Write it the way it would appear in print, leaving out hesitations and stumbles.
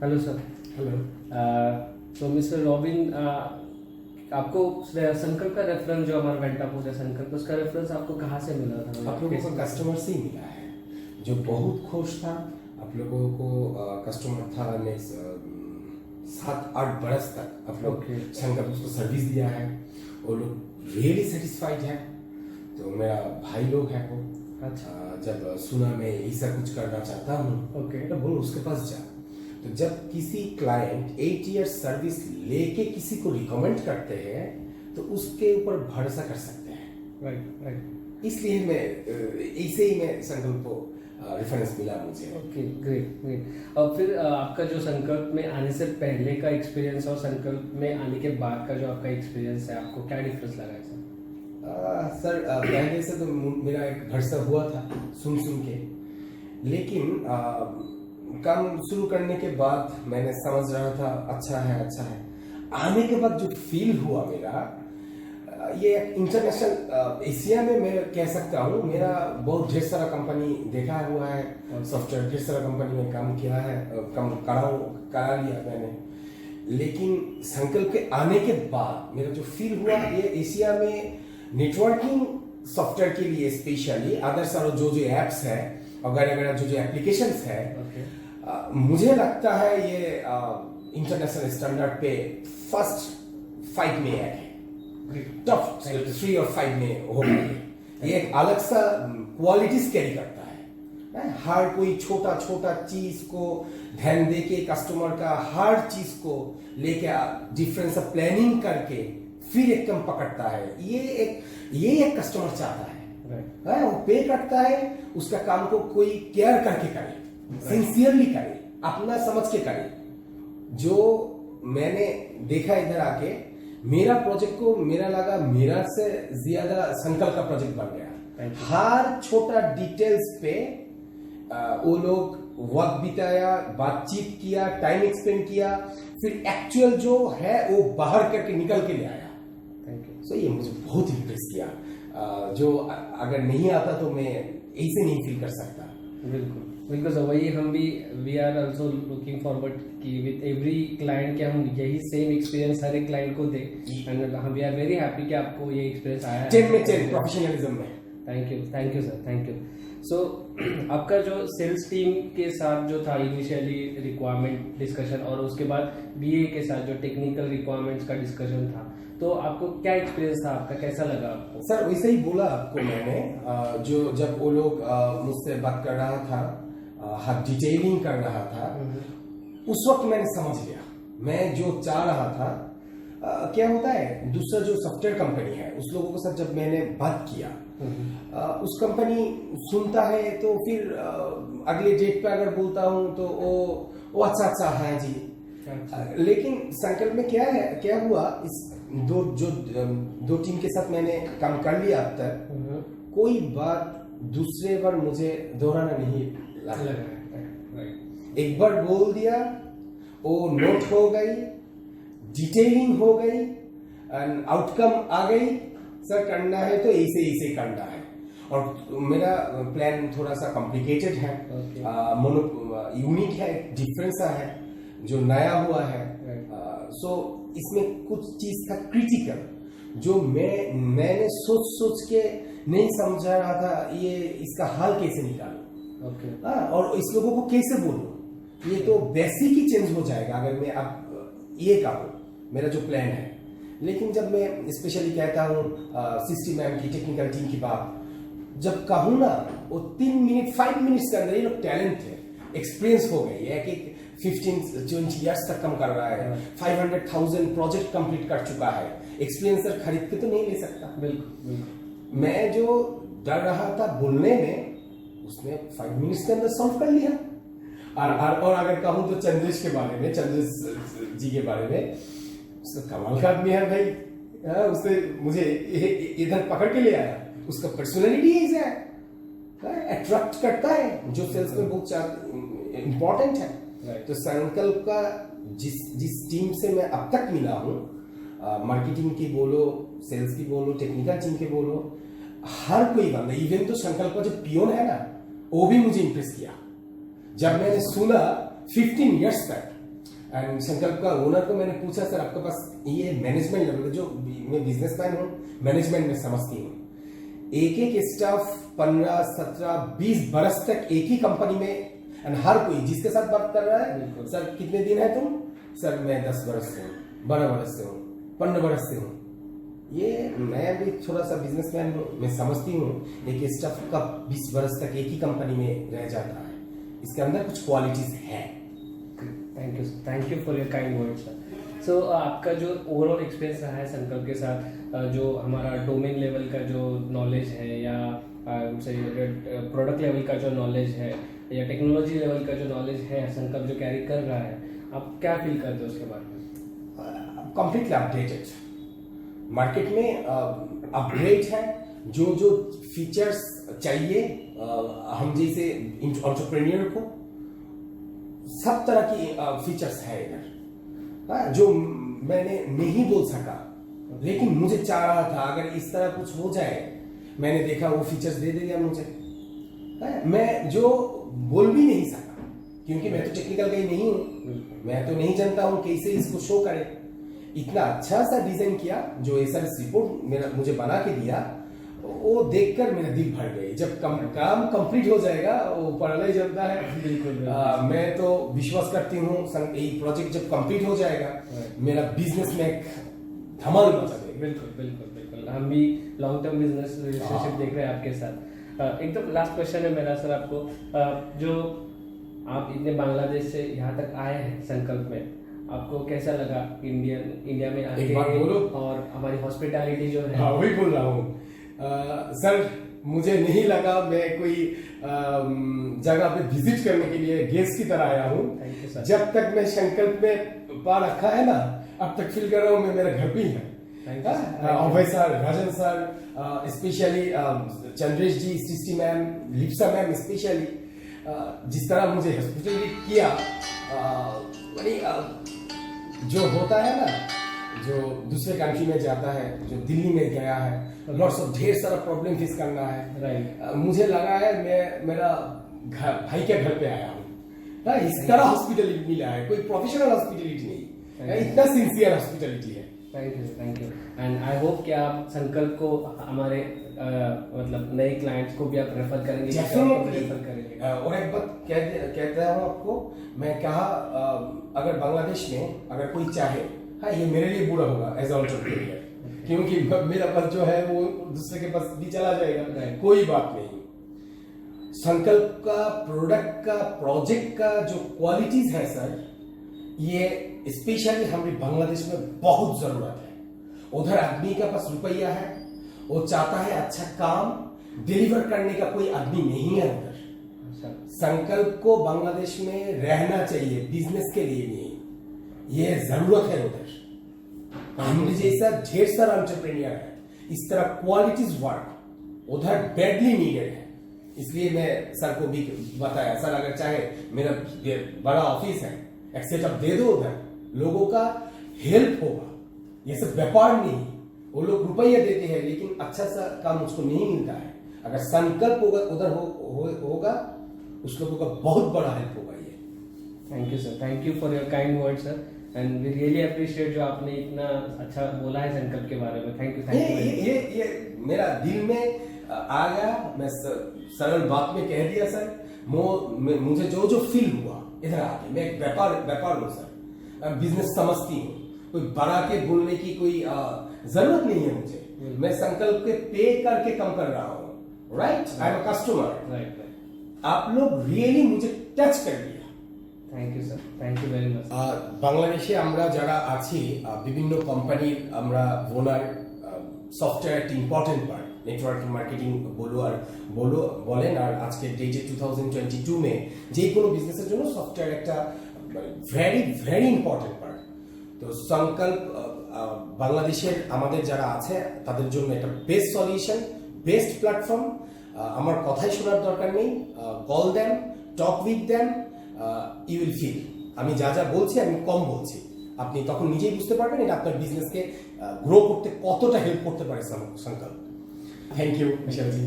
Hello sir. Hello. तो mister robin, आपको संकल्प का रेफरेंस जो हमारा वेंटापूर है संकल्प, उसका रेफरेंस आपको कहाँ से मिला था? आप लोगों को कस्टमर से ही मिला है जो बहुत खुश था। आप लोगों को कस्टमर था नेक्स्ट 7-8 बरस तक आप लोग संकल्प उसको सर्विस दिया है। वो लोग रियली सेटिस्फाइड है। तो मेरा भाई लोग है वो। अच्छा। जब सुना मैं ऐसा कुछ करना चाहता हूँ तो बोलो उसके पास जा। तो जब किसी क्लाइंट 8 इयर्स सर्विस लेके किसी को रिकमेंड करते हैं तो उसके ऊपर भरोसा कर सकते हैं। राइट। इसलिए मैं ऐसे ही मैं संकल्प को रेफरेंस मिला मुझे। Okay, great. और फिर आपका जो संकल्प में आने से पहले का एक्सपीरियंस और संकल्प में आने के बाद का जो आपका एक्सपीरियंस है, आपको क्या डिफरेंस लगा है सर? सर पहले से तो मेरा एक भरोसा हुआ था सुन के, लेकिन काम शुरू करने के बाद मैंने समझ रहा था अच्छा है। आने के बाद जो फील हुआ मेरा, ये इंटरनेशनल एशिया में मैं कह सकता हूँ मेरा बहुत ढेर सारा कंपनी देखा हुआ है। सॉफ्टवेयर ढेर सारा कंपनी में काम किया है, काम करा लिया मैंने। लेकिन संकल्प के आने के बाद मेरा जो फील हुआ, ये एशिया में नेटवर्किंग सॉफ्टवेयर के लिए स्पेशली अदर सारे जो एप्स है वगैरह जो एप्लीकेशंस है, मुझे लगता है ये इंटरनेशनल स्टैंडर्ड पे फर्स्ट 5 में है, टॉप 3 और 5 में होगा। ये एक अलग सा क्वालिटीज कैरी करता है। हर कोई छोटा चीज को ध्यान देके कस्टमर का हर चीज को लेके डिफरेंस प्लानिंग करके फिर एक कम पकड़ता है। ये एक कस्टमर चाहता है। वो पे करता है, उसका काम को कोई केयर करके करे, सिंसियरली करे, अपना समझ के करे। जो मैंने देखा इधर आके, मेरा प्रोजेक्ट को मेरा लगा मेरा से ज्यादा संकल्प का प्रोजेक्ट बन गया। हर छोटा डिटेल्स पे वो लोग वक्त बिताया, बातचीत किया, टाइम एक्सपेंड किया, फिर एक्चुअल जो है वो बाहर करके निकल के ले आया। सो ये मुझे बहुत इंप्रेस किया। जो अगर नहीं आता तो मैं ऐसे नहीं फील कर सकता। बिल्कुल सर, वही हम भी we are also looking forward कि विद एवरी क्लाइंट के हम यही सेम एक्सपीरियंस हर एक क्लाइंट को दें। एंड हम वी आर वेरी हैप्पी कि आपको ये एक्सपीरियंस आया है 10 में 10 प्रोफेशनलिज्म में। Thank you sir, thank you. So आपका जो सेल्स टीम के साथ जो था इनिशियली रिक्वायरमेंट डिस्कशन और उसके बाद बीए के साथ जो टेक्निकल रिक्वायरमेंट्स का डिस्कशन था, तो आपको क्या एक्सपीरियंस था, आपका कैसा लगा आपको? सर वैसे ही बोला आपको मैंने। जो जब वो लोग मुझसे बात कर रहा था, हर डिटेलिंग कर रहा था, उस वक्त मैंने समझ लिया मैं जो चाह रहा था। क्या होता है, दूसरा जो सॉफ्टवेयर कंपनी है उस लोगों के साथ जब मैंने बात किया, उस कंपनी सुनता है तो फिर अगले डेट पे अगर बोलता हूँ तो वो अच्छा है जी। लेकिन संकल्प में क्या हुआ, इस दो टीम के साथ मैंने काम कर लिया अब तक, कोई बात दूसरे बार मुझे दोहराना नहीं लगा। एक बार बोल दिया, वो नोट हो गई, डिटेलिंग हो गई, एंड आउटकम आ गई। सर करना है तो ऐसे करना है। और मेरा प्लान थोड़ा सा कॉम्प्लिकेटेड है, यूनिक है, डिफरेंस है, जो नया हुआ है। सो इसमें कुछ चीज था क्रिटिकल जो मैंने सोच के नहीं समझा रहा था। ये इसका हल कैसे निकालूं, और इस लोगों को कैसे बोलूं, ये तो बेसिक ही चेंज हो जाएगा अगर मैं अब ये कहूं मेरा जो प्लान है। लेकिन जब मैं स्पेशली कहता हूँ सिस्टी मैम की टेक्निकल टीम की बात जब कहूँ ना, वो 5 मिनट्स के अंदर ये लोग टैलेंट है, एक्सपीरियंस हो गई है कि 15-20 ईयर्स तक काम कर रहा है, 500,000 प्रोजेक्ट कंप्लीट कर चुका है। एक्सपीरियंस सर खरीद के तो नहीं ले सकता। बिल्कुल। मैं जो डर रहा था बोलने में, उसने 5 मिनट्स के अंदर सॉल्व कर लिया। और अगर कहूँ तो चंद्रेश के बारे में, चंद्रेश जी के बारे में, कमाल का आदमी है भाई। उसने मुझे इधर पकड़ के ले आया। उसका पर्सनैलिटी है, अट्रैक्ट करता है, जो सेल्स में बहुत इंपॉर्टेंट है। तो संकल्प का जिस टीम से मैं अब तक मिला हूँ, मार्केटिंग की बोलो, सेल्स की बोलो, टेक्निकल टीम के बोलो, हर कोई बंदा, इवन तो संकल्प का जो पियोन है ना, वो भी मुझे इंप्रेस किया। जब मैंने सुना 15 इयर्स तक एंड संकल्प का ओनर को मैंने पूछा सर आपके पास ये मैनेजमेंट लेवल, जो मैं बिजनेसमैन हूँ, मैनेजमेंट में समझती हूँ, एक एक स्टाफ 15, 17, 20 बरस तक एक ही कंपनी में, एंड हर कोई जिसके साथ बात कर रहा है, सर कितने दिन है तुम, सर मैं 10 बरस से हूँ, 12 बरस से हूँ, 15 बरस से हूँ। ये मैं भी थोड़ा सा बिजनेसमैन हूँ, मैं समझती हूँ एक स्टाफ का 20 बरस तक एक ही कंपनी में रह जाता है, इसके अंदर कुछ क्वालिटीज है। Thank you for your kind word sir. So आपका जो ओवरऑल एक्सपीरियंस रहा है संकल्प के साथ, जो हमारा डोमेन लेवल का जो नॉलेज है या प्रोडक्ट लेवल का जो नॉलेज है या टेक्नोलॉजी लेवल का जो नॉलेज है संकल्प जो कैरी कर रहा है, आप क्या फील करते हो उसके बारे में? कंप्लीटली अपडेटेड, मार्केट में अपग्रेड है, जो जो फीचर्स चाहिए हम जैसे एंटरप्रेन्योर को, सब तरह की फीचर्स है इधर, जो मैंने नहीं बोल सका लेकिन मुझे चाह रहा था अगर इस तरह कुछ हो जाए, मैंने देखा वो फीचर्स दे दिया मुझे, मैं जो बोल भी नहीं सका क्योंकि मैं तो टेक्निकल गाई नहीं हूं, मैं तो नहीं जानता हूं कैसे इसको शो करे। इतना अच्छा सा डिजाइन किया, जो एसआरएस रिपोर्ट मेरा मुझे बना के दिया, वो देखकर मेरा दिल भर गई। जब काम कंप्लीट हो जाएगा वो पढ़ना ही जानता है। बिल्कुल मैं तो विश्वास करती हूँ ये प्रोजेक्ट जब कंप्लीट हो जाएगा मेरा बिजनेस में एक धमाल मचा देगा। बिल्कुल हम भी लॉन्ग टर्म बिजनेस रिलेशनशिप देख रहे हैं आपके साथ। एक तो लास्ट क्वेश्चन है मेरा सर आपको, जो आप इतने बांग्लादेश से यहाँ तक आए हैं संकल्प में, आपको कैसा लगा इंडिया में आके? एक बात बोलो, और हमारी हॉस्पिटैलिटी जो है। हाँ वही बोल रहा हूँ सर, मुझे नहीं लगा मैं कोई जगह पे विजिट करने के लिए गेस्ट की तरह आया हूँ। जब तक मैं संकल्प में पा रखा है ना, अब तक फील कर रहा हूँ मैं मेरा घर पे ही है। अभय सर, राजन सर, स्पेशली चंद्रेश जी, सृष्टि मैम, लिप्सा मैम स्पेशली, जिस तरह मुझे हॉस्पिटलिटी किया, जो होता है ना, जो दूसरे कंट्री में जाता है, जो दिल्ली में गया है, लॉट्स ऑफ ढेर सारा प्रॉब्लम फेस करना है, मुझे लगा है मैं मेरा भाई के घर पे आया हूँ। इस तरह हॉस्पिटलिटी मिला है, कोई प्रोफेशनल हॉस्पिटलिटी नहीं, इतना सिंसियर हॉस्पिटलिटी है। Thank you and I hope कि आप संकल्प को हमारे मतलब नए क्लाइंट्स को भी आप रेफर करेंगे। और एक बात कहता हूँ आपको, मैं कहा अगर बांग्लादेश में अगर कोई चाहे, हाँ ये मेरे लिए बुरा होगा एज एंटरप्रेन्योर, क्योंकि मेरा पास जो है वो दूसरे के पास भी चला जाएगा, कोई बात नहीं। संकल्प का प्रोडक्ट का प्रोजेक्ट का जो क्वालिटीज है सर, ये स्पेशली हमारे बांग्लादेश में बहुत जरूरत है। उधर आदमी के पास रुपया है, वो चाहता है अच्छा काम डिलीवर करने का कोई आदमी नहीं है उधर। संकल्प को बांग्लादेश में रहना चाहिए, बिजनेस के लिए नहीं, ये जरूरत है उधर। हमने जैसा ढेर सारा एंटरप्रेन्योर है, इस तरह क्वालिटीज वर्क उधर बैडली नीडेड है। इसलिए मैं सर को भी बताया, सर अगर चाहे मेरा बड़ा ऑफिस है, एक सेटअप दे दो, उधर लोगों का हेल्प होगा। ये सब व्यापार नहीं, वो लोग रुपया देते हैं लेकिन अच्छा सा काम उसको नहीं मिलता है। अगर संकल्प होगा उधर होगा, उस लोगों का बहुत बड़ा हेल्प होगा ये। Thank you sir, thank you for your kind word sir, and we really appreciate जो आपने इतना अच्छा बोला है संकल्प के बारे में। Thank you. ये मेरा दिल में आ गया, मैं सरल बात में कह दिया सर। मुझे जो जो फील हुआ इधर आके, मैं एक व्यापार हूँ सर, बिजनेस समझती हूँ, कोई बड़ा के बोलने की कोई जरूरत नहीं है मुझे। मैं संकल्प के पे करके कम कर रहा हूँ, right? I am a customer. Right. आप लोग रियली मुझे टच कर दिया। Thank you sir, thank you very much. বাংলাদেশে আমরা যারা আছি, বিভিন্ন কোম্পানির আমরা ওনার সফটওয়্যার একটা ইম্পর্টেন্ট পার্ট, নেটওয়ার্কিং মার্কেটিং বলেন। আর আজকের ডেটে 2022 মে যে কোনো বিজনেসের জন্য সফটওয়্যার একটা ভেরি ইম্পর্টেন্ট পার্ট। তো সংকল্প বাংলাদেশের আমাদের যারা আছে তাদের জন্য একটা বেস্ট সলিউশন, বেস্ট প্ল্যাটফর্ম। আমার কথাই শোনার দরকার নেই, কল দেন, talk with them, you will feel আমি যা যা বলছি আমি কম বলছি, আপনি তখন নিজেই বুঝতে পারবেন এটা আপনার বিজনেসকে গ্রো করতে কতটা হেল্প করতে পারে সংকল্প। Thank you বিশালজি।